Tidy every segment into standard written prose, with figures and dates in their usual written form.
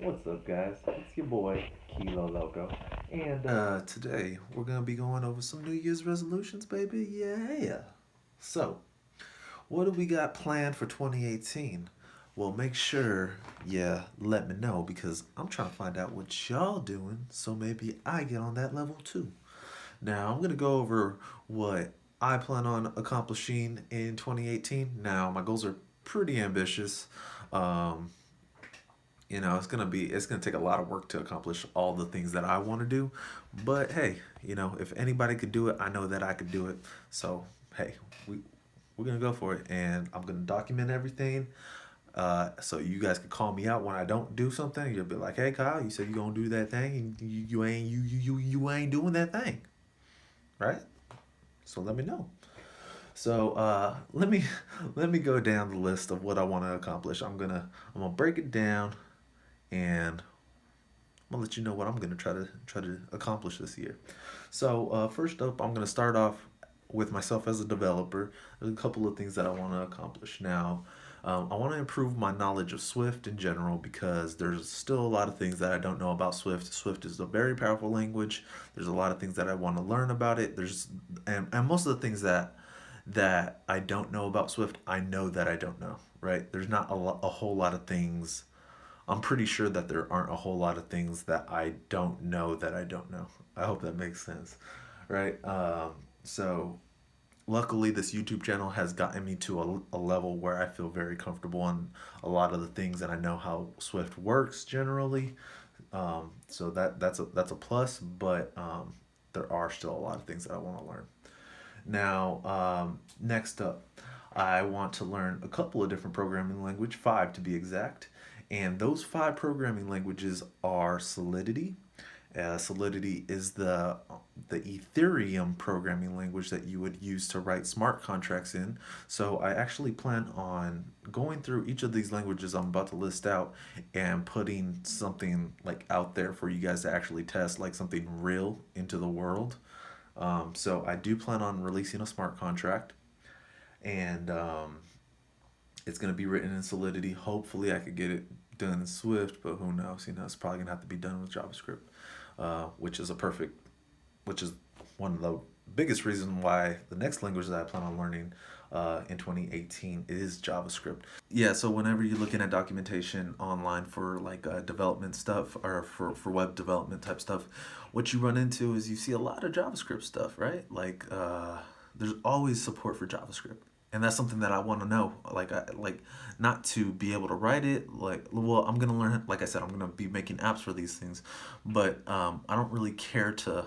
What's up, guys? It's your boy, Kilo Loco. And today we're gonna be going over some New Year's resolutions, baby. Yeah. So, what do we got planned for 2018? Well, make sure let me know because I'm trying to find out what y'all doing so maybe I get on that level too. Now, I'm gonna go over what I plan on accomplishing in 2018. Now, my goals are pretty ambitious. Um, it's gonna take a lot of work to accomplish all the things that I want to do. But hey, if anybody could do it, I know that I could do it. So hey, we we're gonna go for it, and I'm gonna document everything. So you guys can call me out when I don't do something. You'll be like, "Hey, Kyle, you said you gonna do that thing, and you ain't doing that thing, right?" So let me know. So let me go down the list of what I want to accomplish. I'm gonna break it down, and I'm gonna let you know what I'm gonna try to accomplish this year. So first up, I'm gonna start off with myself as a developer. There's a couple of things that I want to accomplish. Now, I want to improve my knowledge of Swift in general because there's still a lot of things that I don't know about Swift. Swift is a very powerful language. There's a lot of things that I want to learn about it. And most of the things that I don't know about Swift, I know that I don't know. Right? There's not a whole lot of things. I'm pretty sure that there aren't a whole lot of things that I don't know that I don't know. I hope that makes sense, right? So luckily, this YouTube channel has gotten me to a level where I feel very comfortable on a lot of the things, and I know how Swift works generally. So that's a plus, but there are still a lot of things that I want to learn. Now, next up, I want to learn a couple of different programming language, five to be exact. And those five programming languages are Solidity. Solidity is the Ethereum programming language that you would use to write smart contracts in. So I actually plan on going through each of these languages I'm about to list out and putting something like out there for you guys to actually test, like something real into the world. So I do plan on releasing a smart contract, and it's going to be written in Solidity. Hopefully, I could get it done in Swift, but who knows? It's probably going to have to be done with JavaScript, which is which is one of the biggest reasons why the next language that I plan on learning in 2018 is JavaScript. Yeah, so whenever you're looking at documentation online for like development stuff or for web development type stuff, what you run into is you see a lot of JavaScript stuff, right? Like there's always support for JavaScript. And that's something that I want to know. Like not to be able to write it. Like, well, I'm gonna learn. Like I said, I'm gonna be making apps for these things, but I don't really care to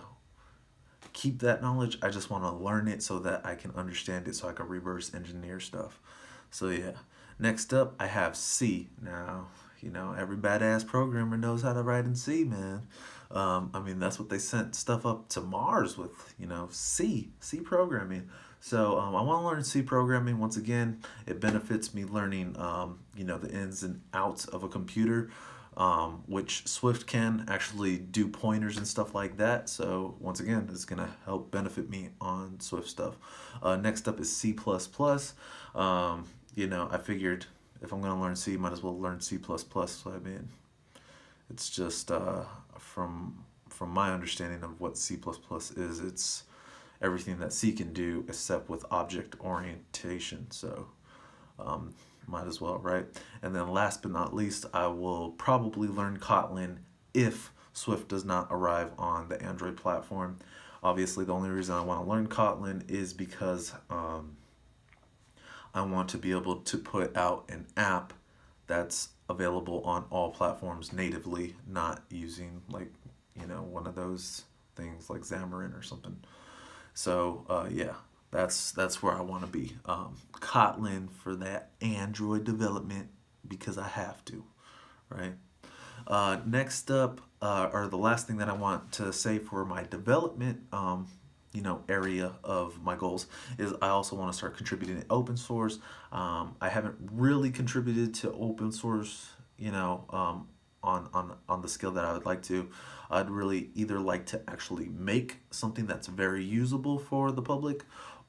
keep that knowledge. I just want to learn it so that I can understand it so I can reverse engineer stuff. So yeah. Next up, I have C. Now, every badass programmer knows how to write in C, man. I mean, that's what they sent stuff up to Mars with, C programming. So I want to learn C programming. Once again, it benefits me learning, the ins and outs of a computer, which Swift can actually do pointers and stuff like that. So once again, it's going to help benefit me on Swift stuff. Next up is C++. I figured if I'm going to learn C, might as well learn C++. So I mean, it's just from my understanding of what C++ is, it's everything that C can do except with object orientation. So might as well, right? And then last but not least, I will probably learn Kotlin if Swift does not arrive on the Android platform. Obviously, the only reason I want to learn Kotlin is because I want to be able to put out an app that's available on all platforms natively, not using like, one of those things like Xamarin or something. So yeah, that's where I want to be. Kotlin for that Android development because I have to, right? Next up, or the last thing that I want to say for my development, area of my goals is I also want to start contributing to open source. I haven't really contributed to open source, on the scale that I would like to. I'd really either like to actually make something that's very usable for the public,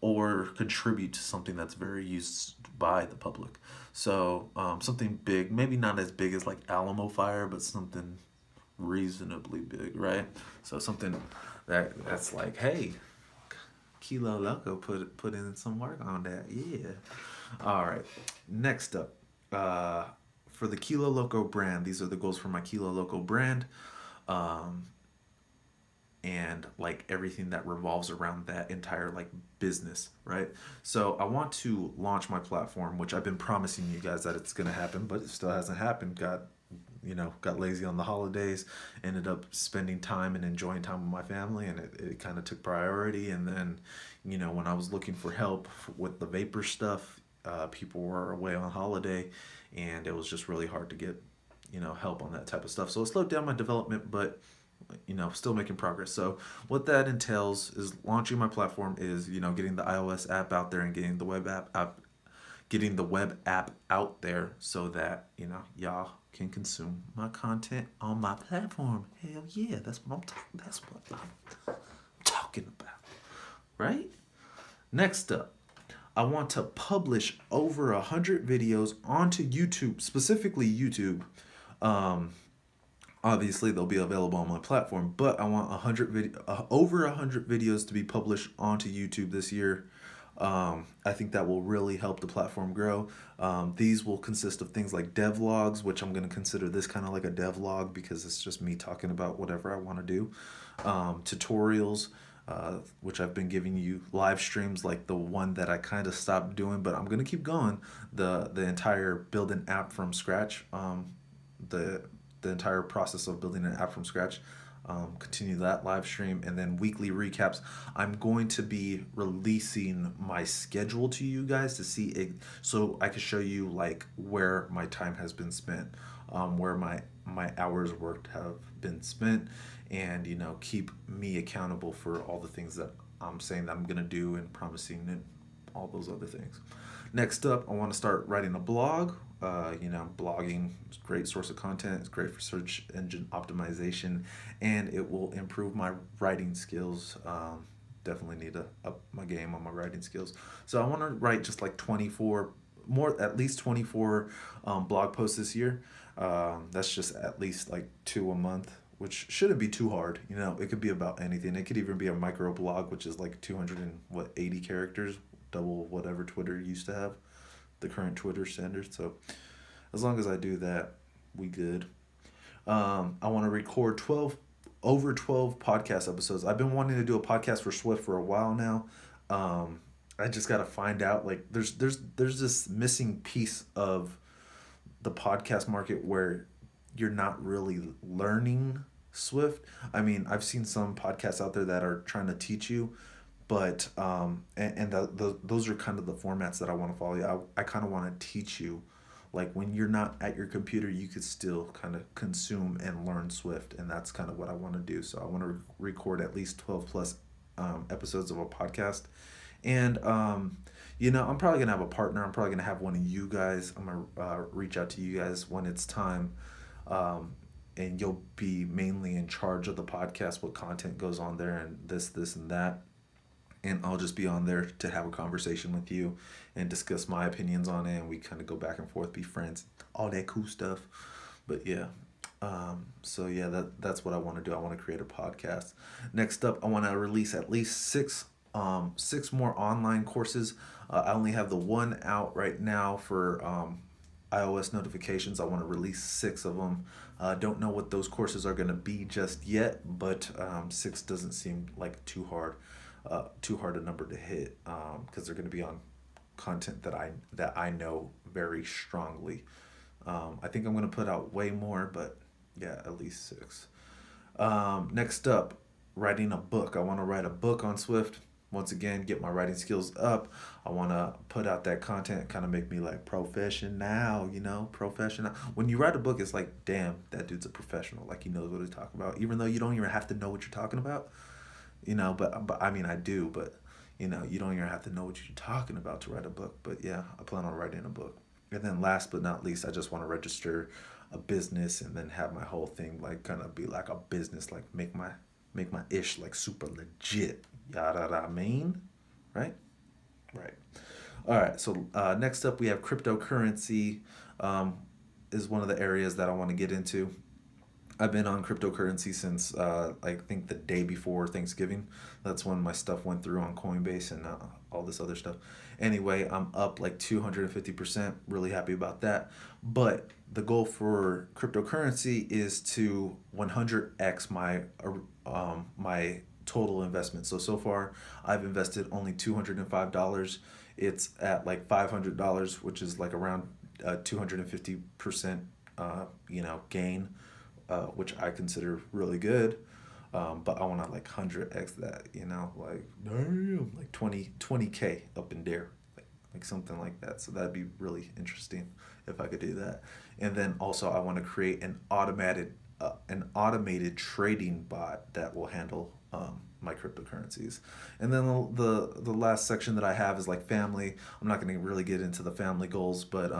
or contribute to something that's very used by the public. So something big, maybe not as big as like Alamo Fire, but something reasonably big, right? So something that's like, hey, Kilo Loco put in some work on that. Yeah. All right. Next up, for the Kilo Loco brand, these are the goals for my Kilo Loco brand. And like everything that revolves around that entire like business, right? So I want to launch my platform, which I've been promising you guys that it's gonna happen, but it still hasn't happened. Got lazy on the holidays, ended up spending time and enjoying time with my family, and it kind of took priority. And then, when I was looking for help with the vapor stuff, people were away on holiday, and it was just really hard to get, help on that type of stuff. So it slowed down my development, but still making progress. So what that entails is launching my platform is, getting the iOS app out there and getting the web app out there so that, y'all can consume my content on my platform. Hell yeah, that's what I'm talking about. Right? Next up, I want to publish over 100 videos onto YouTube, specifically YouTube. Obviously, they'll be available on my platform, but I want over 100 videos to be published onto YouTube this year. I think that will really help the platform grow. These will consist of things like devlogs, which I'm going to consider this kind of like a devlog because it's just me talking about whatever I want to do. Tutorials, which I've been giving you, live streams like the one that I kind of stopped doing, but I'm going to keep going. The entire build an app from scratch. The entire process of building an app from scratch. Continue that live stream, and then weekly recaps. I'm going to be releasing my schedule to you guys to see it, so I can show you like where my time has been spent, where my hours worked have been spent, and keep me accountable for all the things that I'm saying that I'm gonna do and promising and all those other things. Next up, I want to start writing a blog. Blogging is a great source of content. It's great for search engine optimization, and it will improve my writing skills. Definitely need to up my game on my writing skills. So I want to write just like at least 24 blog posts this year. That's just at least like 2 a month, which shouldn't be too hard. It could be about anything. It could even be a micro blog, which is like 280 characters, double whatever Twitter used to have, the current Twitter standard. So as long as I do that, we good. I want to record over 12 podcast episodes. I've been wanting to do a podcast for Swift for a while now. I just got to find out, like, there's this missing piece of the podcast market where you're not really learning Swift. I mean, I've seen some podcasts out there that are trying to teach you, but those are kind of the formats that I want to follow. I kind of want to teach you, like, when you're not at your computer, you could still kind of consume and learn Swift, and that's kind of what I want to do. So I want to record at least 12 plus episodes of a podcast, and I'm probably gonna have a partner. I'm probably gonna have one of you guys. I'm gonna reach out to you guys when it's time. And you'll be mainly in charge of the podcast, what content goes on there, and this, and that. And I'll just be on there to have a conversation with you and discuss my opinions on it. And we kind of go back and forth, be friends, all that cool stuff. But yeah, so yeah, that's what I want to do. I want to create a podcast. Next up, I want to release at least six more online courses. I only have the one out right now for iOS notifications. I want to release 6 of them. Don't know what those courses are going to be just yet, but 6 doesn't seem like too hard a number to hit, because they're going to be on content that I know very strongly. I think I'm going to put out way more, but yeah, at least 6. Next up, writing a book. I want to write a book on Swift. Once again, get my writing skills up. I want to put out that content, kind of make me like professional. When you write a book, it's like, damn, that dude's a professional. Like, he knows what he's talking about, even though you don't even have to know what you're talking about. But I mean, I do, but you don't even have to know what you're talking about to write a book. But yeah, I plan on writing a book. And then last but not least, I just want to register a business and then have my whole thing like kind of be like a business, like make my ish like super legit. Yada I mean, right? Right. All right. So next up, we have cryptocurrency. Is one of the areas that I want to get into. I've been on cryptocurrency since I think the day before Thanksgiving. That's when my stuff went through on Coinbase and all this other stuff. Anyway, I'm up like 250%. Really happy about that. But the goal for cryptocurrency is to 100x my total investment. So far, I've invested only $205. It's at like $500, which is like around 250% gain, which I consider really good. But I want to like 100x that, like damn, like 20k up in there, like something like that. So that'd be really interesting if I could do that. And then also I want to create an automated trading bot that will handle my cryptocurrencies. And then the last section that I have is like family. I'm not going to really get into the family goals, but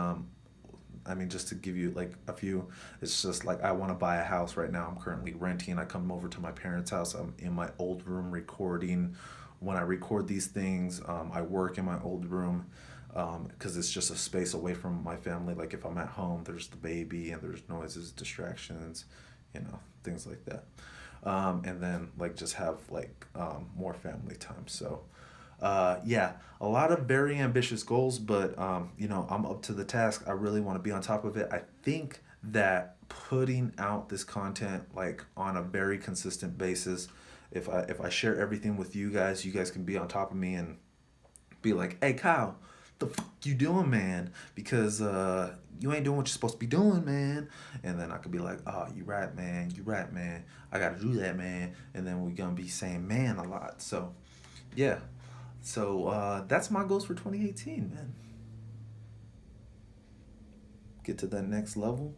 I mean, just to give you like a few, it's just like I want to buy a house right now. I'm currently renting. I come over to my parents' house. I'm in my old room recording. When I record these things, I work in my old room because it's just a space away from my family. Like if I'm at home, there's the baby and there's noises, distractions, things like that. And then like just have like more family time. So yeah, a lot of very ambitious goals, but I'm up to the task. I really want to be on top of it. I think that putting out this content like on a very consistent basis, if I share everything with you guys can be on top of me and be like, "Hey, Kyle, the fuck you doing, man? Because you ain't doing what you're supposed to be doing, man." And then I could be like, "Oh, you right, man. You right, man. I got to do that, man." And then we're gonna be saying "man" a lot. So yeah. So that's my goals for 2018, man. Get to that next level,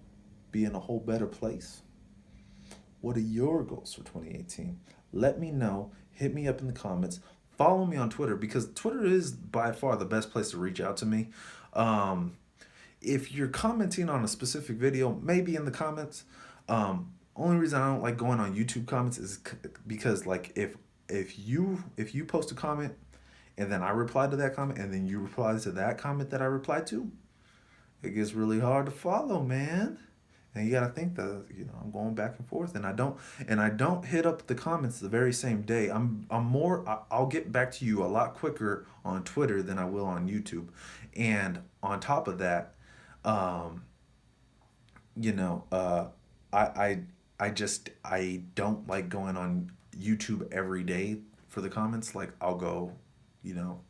be in a whole better place. What are your goals for 2018? Let me know. Hit me up in the comments. Follow me on Twitter because Twitter is by far the best place to reach out to me. Um, if you're commenting on a specific video, maybe in the comments. Only reason I don't like going on YouTube comments is because like if you post a comment and then I reply to that comment and then you reply to that comment that I replied to, it gets really hard to follow, man. And you gotta think that I'm going back and forth, and I don't hit up the comments the very same day. I'll get back to you a lot quicker on Twitter than I will on YouTube, and on top of that, um, you know, I I I don't like going on YouTube every day for the comments. Like I'll go, you know,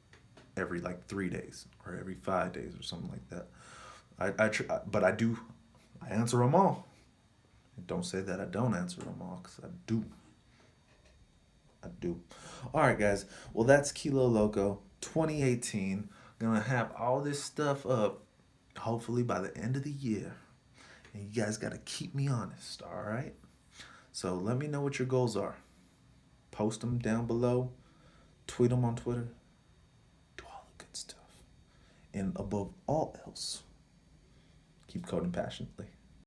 every like 3 days or every 5 days or something like that. But I do. I answer them all. Don't say that I don't answer them all, because I do. I do. All right, guys. Well, that's Kilo Loco 2018. Gonna have all this stuff up hopefully by the end of the year. And you guys got to keep me honest, all right? So let me know what your goals are. Post them down below. Tweet them on Twitter. Do all the good stuff. And above all else, keep coding passionately.